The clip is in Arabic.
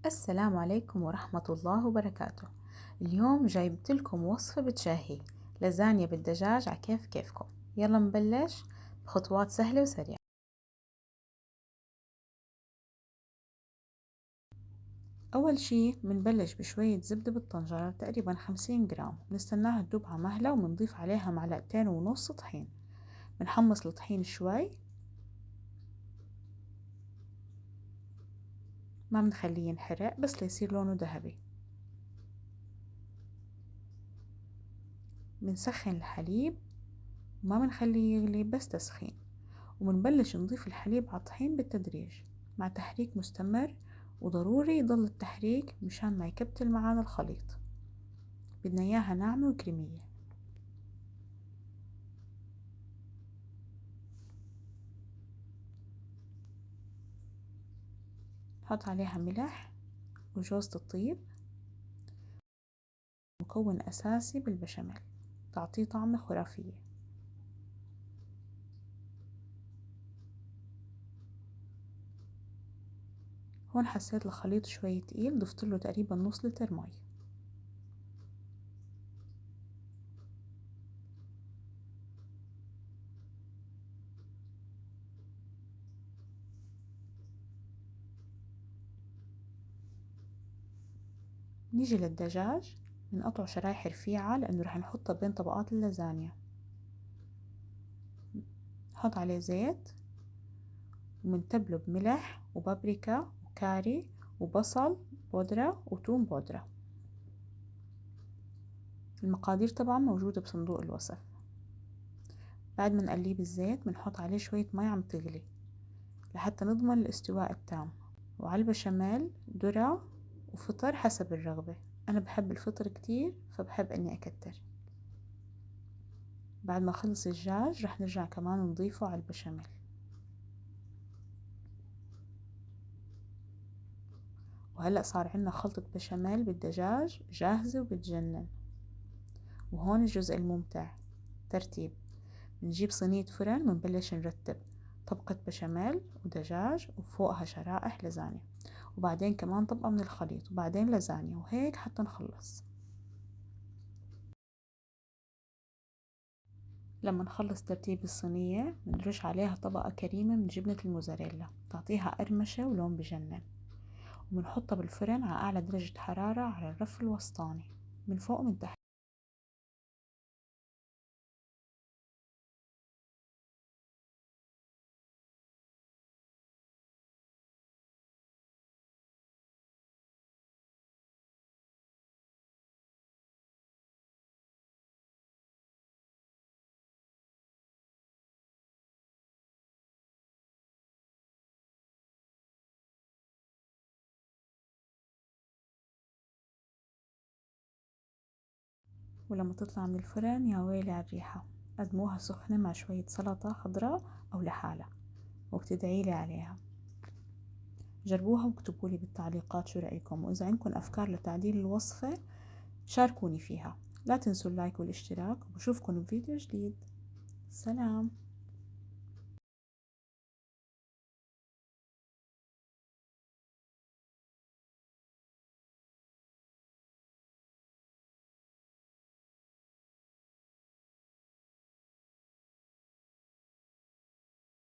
السلام عليكم ورحمة الله وبركاته. اليوم جايبت لكم وصفة بتشهي لازانيا بالدجاج على كيفكم. يلا نبلش بخطوات سهلة وسريعة. أول شي بنبلش بشوية زبدة بالطنجرة تقريبا 50 جرام، بنستناها تدوب على مهلة وبنضيف عليها 2.5 معلقة طحين. بنحمص الطحين شوي، ما بنخليه ينحرق بس ليصير لونه ذهبي. بنسخن الحليب وما بنخليه يغلي بس تسخين، وبنبلش نضيف الحليب على الطحين بالتدريج مع تحريك مستمر، وضروري يضل التحريك مشان ما يكبتل معانا الخليط. بدنا اياها ناعمة وكريمية. نحط عليها ملح وجوزة الطيب، مكون أساسي بالبشاميل تعطيه طعمة خرافية. هون حسيت الخليط شوي تقيل، ضفتله تقريبا نص لتر مي. نيجي للدجاج، بنقطعه شرايح رفيعة لأنه رح نحطها بين طبقات اللازانيا. نحط عليه زيت ومنتبله بملح وبابريكا وكاري وبصل بودرة وثوم بودرة. المقادير طبعا موجودة بصندوق الوصف. بعد ما نقليه بالزيت بنحط عليه شوية مي عم تغلي لحتى نضمن الاستواء التام. وعلى البشاميل ذرة وفطر حسب الرغبة، أنا بحب الفطر كتير فبحب إني أكتر. بعد ما خلص الدجاج رح نرجع كمان نضيفه على البشاميل. وهلأ صار عنا خلطة بشاميل بالدجاج جاهزة وبتجنن. وهون الجزء الممتع، ترتيب. بنجيب صينية فرن ونبلش نرتب طبقة بشاميل ودجاج وفوقها شرائح لازانيا، وبعدين كمان طبقة من الخليط، وبعدين لازانيا، وهيك حتى نخلص. لما نخلص ترتيب الصينية بنرش عليها طبقة كريمة من جبنة الموزاريلا تعطيها قرمشة ولون بجنن، وبنحطها بالفرن على أعلى درجة حرارة على الرف الوسطاني من فوق ومن تحت. ولما تطلع من الفرن يا ويلي على الريحة. قدموها سخنة مع شوية سلطة خضراء أو لحالها وبتدعيلي عليها. جربوها واكتبولي بالتعليقات شو رأيكم، وإذا عندكم أفكار لتعديل الوصفة شاركوني فيها. لا تنسوا اللايك والاشتراك، وبشوفكم بفيديو جديد. سلام.